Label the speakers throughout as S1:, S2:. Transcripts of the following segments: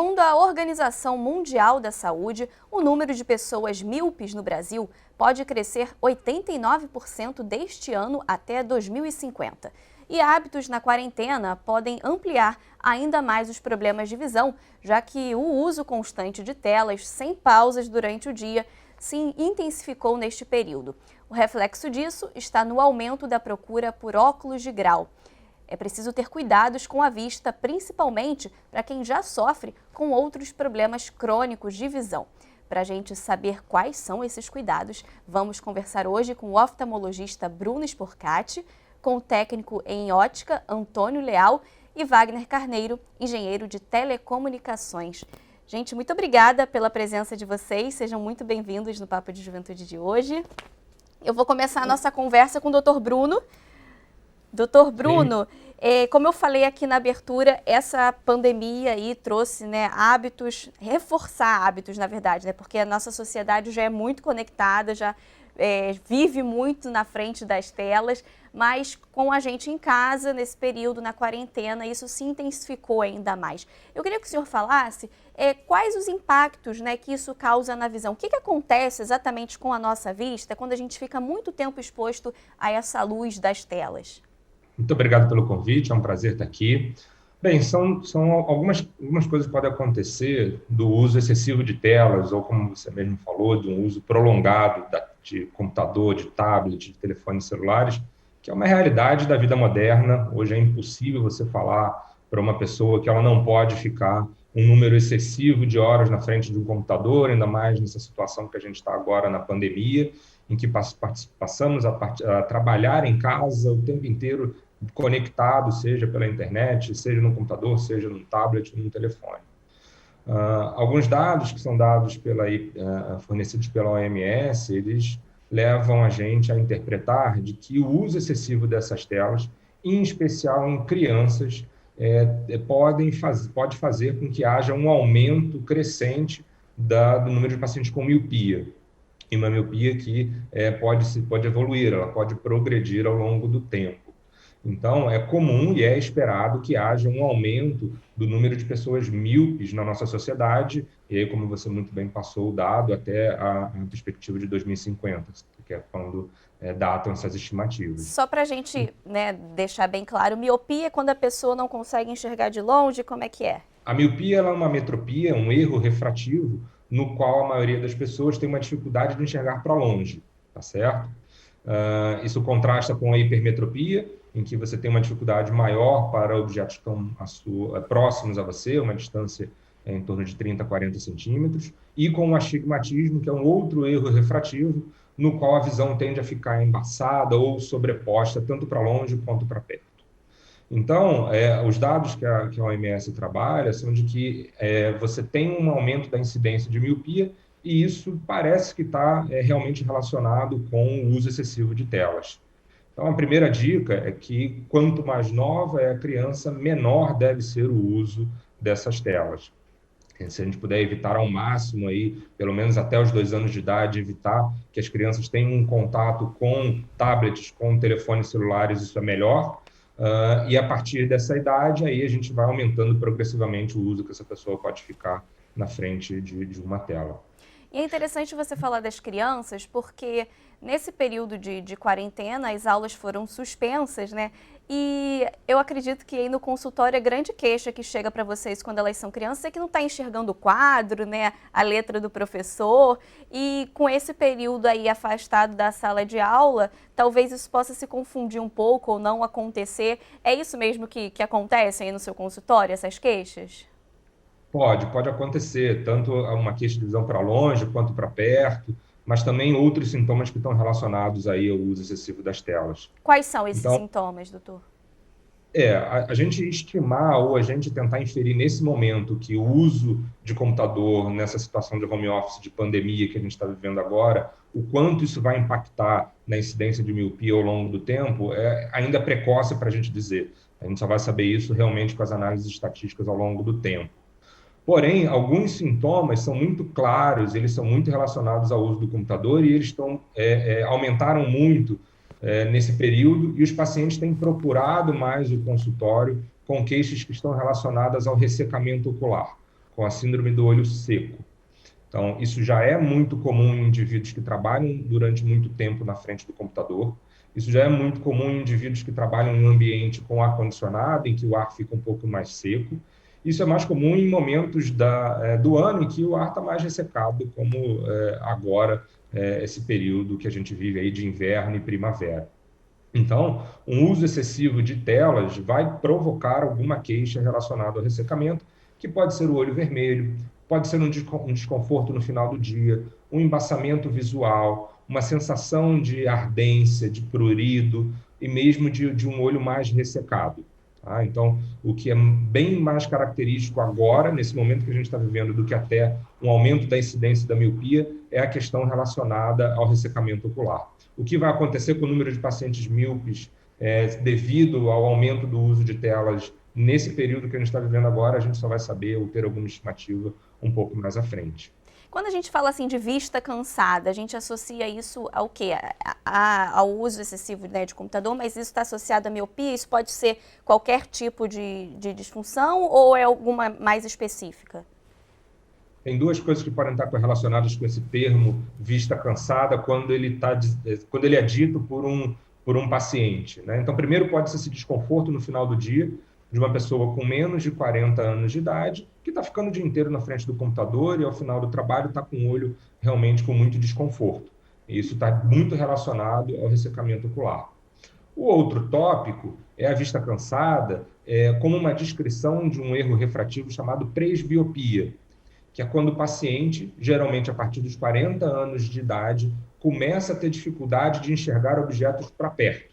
S1: Segundo a Organização Mundial da Saúde, o número de pessoas míopes no Brasil pode crescer 89% deste ano até 2050. E hábitos na quarentena podem ampliar ainda mais os problemas de visão, já que o uso constante de telas sem pausas durante o dia se intensificou neste período. O reflexo disso está no aumento da procura por óculos de grau. É preciso ter cuidados com a vista, principalmente para quem já sofre com outros problemas crônicos de visão. Para a gente saber quais são esses cuidados, vamos conversar hoje com o oftalmologista Bruno Sporcati, com o técnico em ótica Antônio Leal e Wagner Carneiro, engenheiro de telecomunicações. Gente, muito obrigada pela presença de vocês, sejam muito bem-vindos no Papo de Juventude de hoje. Eu vou começar a nossa conversa com o Dr. Bruno. Doutor Bruno, como eu falei aqui na abertura, essa pandemia aí trouxe, reforçar hábitos, na verdade, porque a nossa sociedade já é muito conectada, já vive muito na frente das telas, mas com a gente em casa, nesse período, na quarentena, isso se intensificou ainda mais. Eu queria que o senhor falasse quais os impactos que isso causa na visão. O que acontece exatamente com a nossa vista quando a gente fica muito tempo exposto a essa luz das telas?
S2: Muito obrigado pelo convite, é um prazer estar aqui. Bem, são algumas coisas que podem acontecer do uso excessivo de telas, ou como você mesmo falou, de um uso prolongado de computador, de tablet, de telefones celulares, que é uma realidade da vida moderna. Hoje é impossível você falar para uma pessoa que ela não pode ficar um número excessivo de horas na frente de um computador, ainda mais nessa situação que a gente está agora na pandemia, em que passamos a trabalhar em casa o tempo inteiro, conectado, seja pela internet, seja no computador, seja no tablet, no telefone. Alguns dados que são dados fornecidos pela OMS, eles levam a gente a interpretar de que o uso excessivo dessas telas, em especial em crianças, pode fazer com que haja um aumento crescente do número de pacientes com miopia. E uma miopia que pode evoluir, ela pode progredir ao longo do tempo. Então, é comum e é esperado que haja um aumento do número de pessoas míopes na nossa sociedade, e aí, como você muito bem passou o dado, até a perspectiva de 2050, que é quando datam essas estimativas.
S1: Só para a gente deixar bem claro, miopia é quando a pessoa não consegue enxergar de longe, como é que é?
S2: A miopia ela é uma metropia, um erro refrativo, no qual a maioria das pessoas tem uma dificuldade de enxergar para longe, tá certo? Isso contrasta com a hipermetropia, em que você tem uma dificuldade maior para objetos que estão próximos a você, uma distância em torno de 30 a 40 centímetros, e com o astigmatismo, que é um outro erro refrativo, no qual a visão tende a ficar embaçada ou sobreposta, tanto para longe quanto para perto. Então, os dados que a OMS trabalha são de que você tem um aumento da incidência de miopia, e isso parece que está realmente relacionado com o uso excessivo de telas. Então, a primeira dica é que, quanto mais nova é a criança, menor deve ser o uso dessas telas. Se a gente puder evitar ao máximo, pelo menos até os 2 anos de idade, evitar que as crianças tenham um contato com tablets, com telefones celulares, isso é melhor. E a partir dessa idade, aí a gente vai aumentando progressivamente o uso que essa pessoa pode ficar na frente de uma tela.
S1: E é interessante você falar das crianças, porque nesse período de quarentena as aulas foram suspensas, E eu acredito que aí no consultório a grande queixa que chega para vocês quando elas são crianças é que não está enxergando o quadro, a letra do professor. E com esse período aí afastado da sala de aula, talvez isso possa se confundir um pouco ou não acontecer. É isso mesmo que acontece aí no seu consultório, essas queixas?
S2: Pode acontecer, tanto uma queixa de visão para longe quanto para perto, mas também outros sintomas que estão relacionados aí ao uso excessivo das telas.
S1: Quais são esses
S2: Então,
S1: sintomas, doutor?
S2: a gente estimar ou a gente tentar inferir nesse momento que o uso de computador nessa situação de home office, de pandemia que a gente está vivendo agora, o quanto isso vai impactar na incidência de miopia ao longo do tempo, é ainda precoce para a gente dizer. A gente só vai saber isso realmente com as análises estatísticas ao longo do tempo. Porém, alguns sintomas são muito claros, eles são muito relacionados ao uso do computador e eles aumentaram muito nesse período, e os pacientes têm procurado mais o consultório com queixas que estão relacionadas ao ressecamento ocular, com a síndrome do olho seco. Então, isso já é muito comum em indivíduos que trabalham durante muito tempo na frente do computador. Isso já é muito comum em indivíduos que trabalham em um ambiente com ar-condicionado, em que o ar fica um pouco mais seco. Isso é mais comum em momentos do ano em que o ar está mais ressecado, como agora, esse período que a gente vive aí de inverno e primavera. Então, um uso excessivo de telas vai provocar alguma queixa relacionada ao ressecamento, que pode ser o olho vermelho, pode ser um desconforto no final do dia, um embaçamento visual, uma sensação de ardência, de prurido e mesmo de um olho mais ressecado. Tá? Então, o que é bem mais característico agora, nesse momento que a gente está vivendo, do que até um aumento da incidência da miopia, é a questão relacionada ao ressecamento ocular. O que vai acontecer com o número de pacientes míopes devido ao aumento do uso de telas nesse período que a gente está vivendo agora, a gente só vai saber ou ter alguma estimativa um pouco mais à frente.
S1: Quando a gente fala assim de vista cansada, a gente associa isso ao quê? Ao uso excessivo, né, de computador, mas isso está associado à miopia? Isso pode ser qualquer tipo de disfunção ou é alguma mais específica?
S2: Tem duas coisas que podem estar correlacionadas com esse termo vista cansada quando ele é dito por um paciente, né? Então, primeiro pode ser esse desconforto no final do dia de uma pessoa com menos de 40 anos de idade que está ficando o dia inteiro na frente do computador e ao final do trabalho está com o olho realmente com muito desconforto. E isso está muito relacionado ao ressecamento ocular. O outro tópico é a vista cansada como uma descrição de um erro refrativo chamado presbiopia, que é quando o paciente, geralmente a partir dos 40 anos de idade, começa a ter dificuldade de enxergar objetos para perto.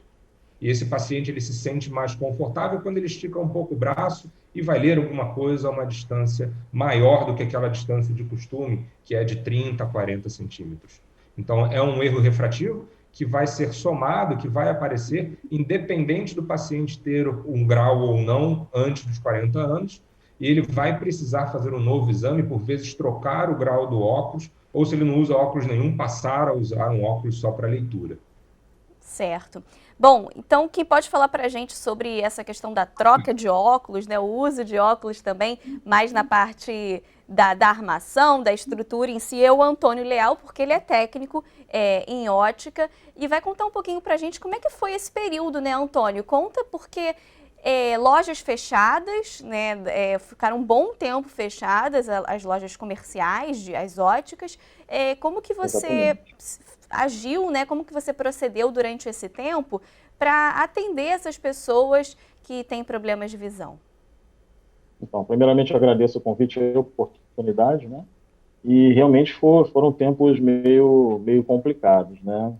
S2: E esse paciente ele se sente mais confortável quando ele estica um pouco o braço e vai ler alguma coisa a uma distância maior do que aquela distância de costume, que é de 30 a 40 centímetros. Então, é um erro refrativo que vai ser somado, que vai aparecer, independente do paciente ter um grau ou não antes dos 40 anos, e ele vai precisar fazer um novo exame, por vezes trocar o grau do óculos, ou se ele não usa óculos nenhum, passar a usar um óculos só para leitura.
S1: Certo. Bom, então quem pode falar para a gente sobre essa questão da troca de óculos, né, o uso de óculos também, mais na parte da armação, da estrutura em si, é o Antônio Leal, porque ele é técnico em ótica e vai contar um pouquinho para a gente como é que foi esse período, né, Antônio? Conta porque lojas fechadas, né, ficaram um bom tempo fechadas, as lojas comerciais, as óticas. Como que você agiu, né? Como que você procedeu durante esse tempo para atender essas pessoas que têm problemas de visão?
S3: Então, primeiramente, eu agradeço o convite e a oportunidade, né? E realmente foram tempos meio complicados, né?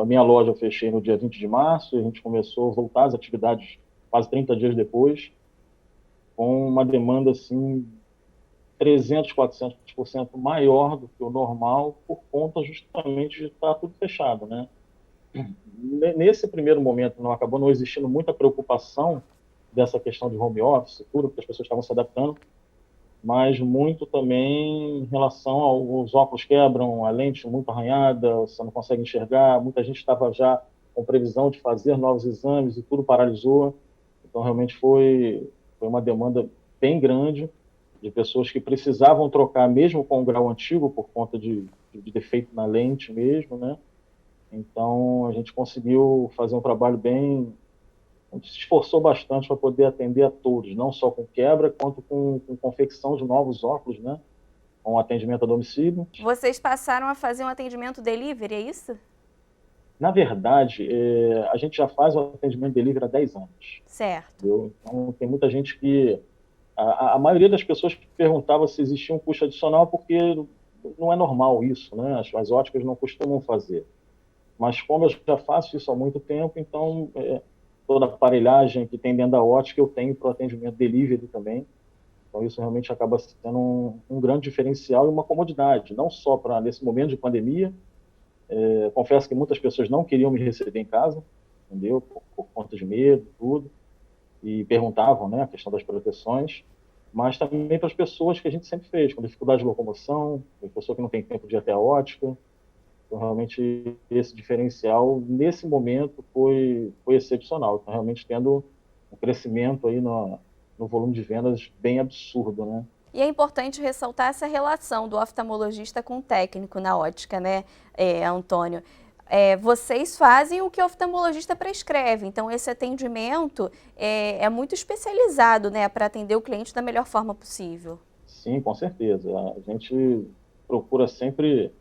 S3: A minha loja eu fechei no dia 20 de março, e a gente começou a voltar às atividades quase 30 dias depois, com uma demanda, assim, 300, 400% maior do que o normal, por conta justamente de estar tudo fechado, né? Nesse primeiro momento, acabou não existindo muita preocupação dessa questão de home office, tudo, porque as pessoas estavam se adaptando, mas muito também em relação aos óculos quebram, a lente muito arranhada, você não consegue enxergar, muita gente estava já com previsão de fazer novos exames e tudo paralisou, então realmente foi uma demanda bem grande de pessoas que precisavam trocar mesmo com o grau antigo por conta de defeito na lente mesmo, né? Então a gente conseguiu fazer um trabalho a gente se esforçou bastante para poder atender a todos, não só com quebra, quanto com confecção de novos óculos, né? Com atendimento a domicílio.
S1: Vocês passaram a fazer um atendimento delivery, é isso?
S3: Na verdade, a gente já faz o atendimento delivery há 10 anos.
S1: Certo.
S3: Entendeu? Então, tem muita gente que... A maioria das pessoas perguntava se existia um custo adicional porque não é normal isso, né? As óticas não costumam fazer. Mas como eu já faço isso há muito tempo, então toda a aparelhagem que tem dentro da ótica eu tenho para o atendimento delivery também. Então isso realmente acaba sendo um grande diferencial e uma comodidade, não só para nesse momento de pandemia. Confesso que muitas pessoas não queriam me receber em casa, entendeu? Por conta de medo, tudo, e perguntavam, né, a questão das proteções, mas também para as pessoas que a gente sempre fez, com dificuldade de locomoção, pessoa que não tem tempo de ir até a ótica. Então, realmente, esse diferencial, nesse momento, foi excepcional. Então, realmente, tendo um crescimento aí no volume de vendas bem absurdo, né?
S1: E é importante ressaltar essa relação do oftalmologista com o técnico na ótica, né, Antônio? Vocês fazem o que o oftalmologista prescreve, então esse atendimento é muito especializado, né, para atender o cliente da melhor forma possível.
S3: Sim, com certeza. A gente procura sempre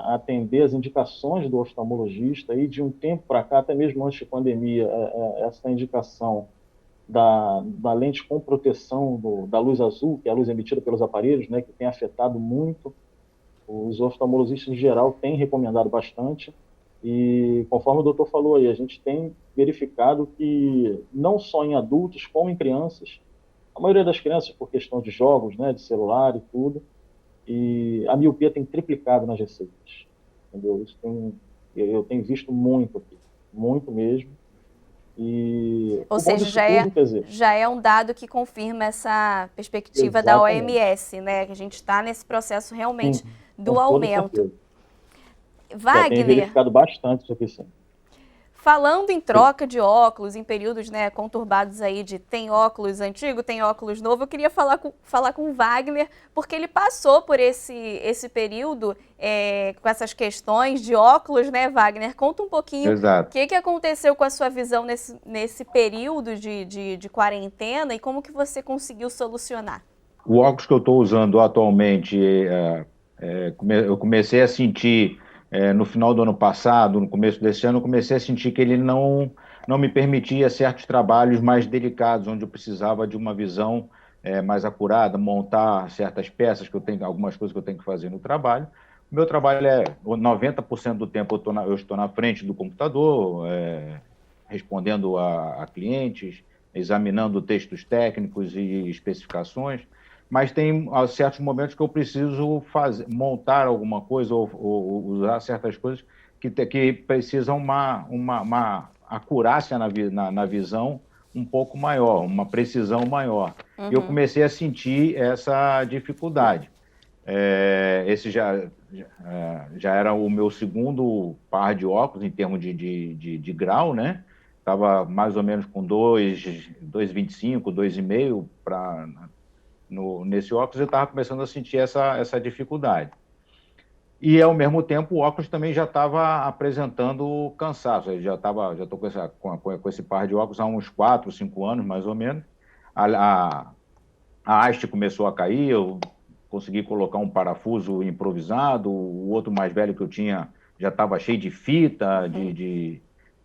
S3: atender as indicações do oftalmologista, e de um tempo para cá, até mesmo antes da pandemia, essa indicação da lente com proteção da luz azul, que é a luz emitida pelos aparelhos, né, que tem afetado muito. Os oftalmologistas, em geral, têm recomendado bastante, e conforme o doutor falou aí, a gente tem verificado que, não só em adultos, como em crianças, a maioria das crianças, por questão de jogos, né, de celular e tudo, e a miopia tem triplicado nas receitas, entendeu? Eu tenho visto muito aqui, muito mesmo. E
S1: ou seja, já é um dado que confirma essa perspectiva da OMS, né? Que a gente está nesse processo realmente do aumento.
S3: Wagner, tem verificado bastante isso aqui, sim.
S1: Falando em troca de óculos, em períodos, né, conturbados aí de tem óculos antigo, tem óculos novo, eu queria falar com o Wagner, porque ele passou por esse período com essas questões de óculos, né, Wagner? Conta um pouquinho o que aconteceu com a sua visão nesse período de quarentena e como que você conseguiu solucionar.
S4: O óculos que eu estou usando atualmente, eu comecei a sentir... no final do ano passado, no começo desse ano, eu comecei a sentir que ele não me permitia certos trabalhos mais delicados, onde eu precisava de uma visão mais acurada, montar certas peças, algumas coisas que eu tenho que fazer no trabalho. O meu trabalho 90% do tempo eu estou na frente do computador, respondendo a clientes, examinando textos técnicos e especificações, mas tem certos momentos que eu preciso montar alguma coisa ou usar certas coisas que precisam uma acurácia na visão um pouco maior, uma precisão maior. E eu comecei a sentir essa dificuldade. Esse já era o meu segundo par de óculos em termos de grau, né? Estava mais ou menos com 2,25, 2,5 nesse óculos, eu estava começando a sentir essa dificuldade. E, ao mesmo tempo, o óculos também já estava apresentando cansaço. Eu já estou com esse par de óculos há uns 4, 5 anos, mais ou menos. A haste começou a cair, eu consegui colocar um parafuso improvisado, o outro mais velho que eu tinha já estava cheio de fita,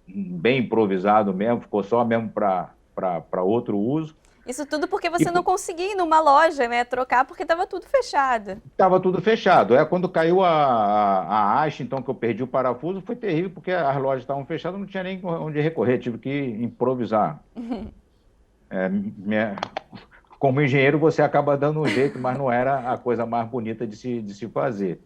S4: bem improvisado mesmo, ficou só mesmo para outro uso.
S1: Isso tudo porque você não conseguia ir numa loja, né, trocar, porque estava tudo fechado.
S4: Estava tudo fechado. Quando caiu a haste, então, que eu perdi o parafuso, foi terrível, porque as lojas estavam fechadas, não tinha nem onde recorrer, tive que improvisar. Como engenheiro, você acaba dando um jeito, mas não era a coisa mais bonita de se fazer.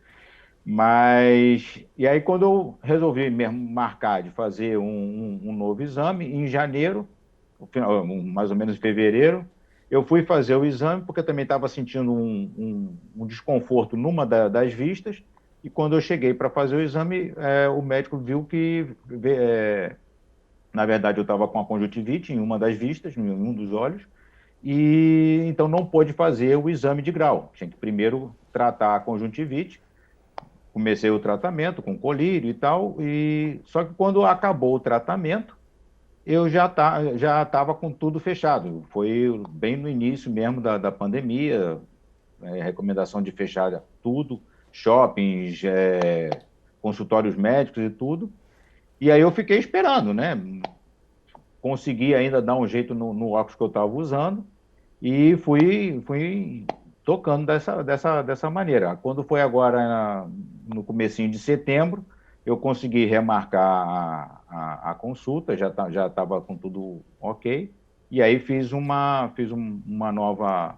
S4: E aí, quando eu resolvi mesmo marcar de fazer um novo exame, em janeiro, mais ou menos em fevereiro, eu fui fazer o exame porque eu também estava sentindo um desconforto numa das vistas, e quando eu cheguei para fazer o exame, o médico viu que, na verdade, eu estava com a conjuntivite em uma das vistas, em um dos olhos, e então não pôde fazer o exame de grau. Tinha que primeiro tratar a conjuntivite. Comecei o tratamento com colírio e tal, só que quando acabou o tratamento, eu já estava com tudo fechado. Foi bem no início mesmo da pandemia, recomendação de fechar tudo, shoppings, consultórios médicos e tudo. E aí eu fiquei esperando, né? Consegui ainda dar um jeito no óculos que eu estava usando e fui tocando dessa maneira. Quando foi agora no comecinho de setembro, eu consegui remarcar a consulta, já estava com tudo ok, e aí fiz uma nova...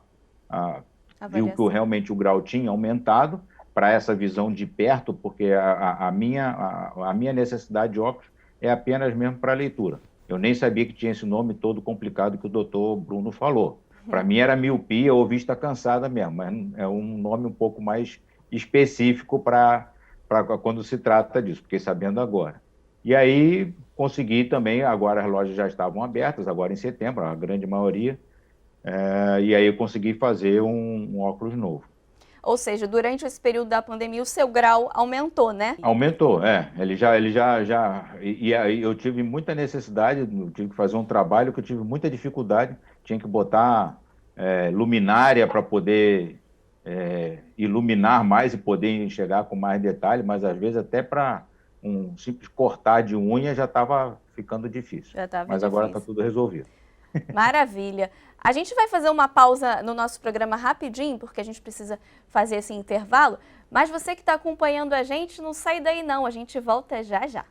S4: viu que realmente o grau tinha aumentado para essa visão de perto, porque a minha necessidade de óculos é apenas mesmo para leitura. Eu nem sabia que tinha esse nome todo complicado que o doutor Bruno falou. Para mim era miopia ou vista cansada mesmo, mas é um nome um pouco mais específico para quando se trata disso, fiquei sabendo agora. E aí consegui também, agora as lojas já estavam abertas, agora em setembro, a grande maioria, e aí eu consegui fazer um óculos novo.
S1: Ou seja, durante esse período da pandemia, o seu grau aumentou, né?
S4: Aumentou, e aí eu tive muita necessidade, eu tive que fazer um trabalho que eu tive muita dificuldade, tinha que botar luminária para poder iluminar mais e poder enxergar com mais detalhe, mas às vezes até para um simples cortar de unha já estava ficando difícil. Mas agora está tudo resolvido.
S1: Maravilha. A gente vai fazer uma pausa no nosso programa rapidinho, porque a gente precisa fazer esse intervalo. Mas você que está acompanhando a gente, não sai daí não, a gente volta já já.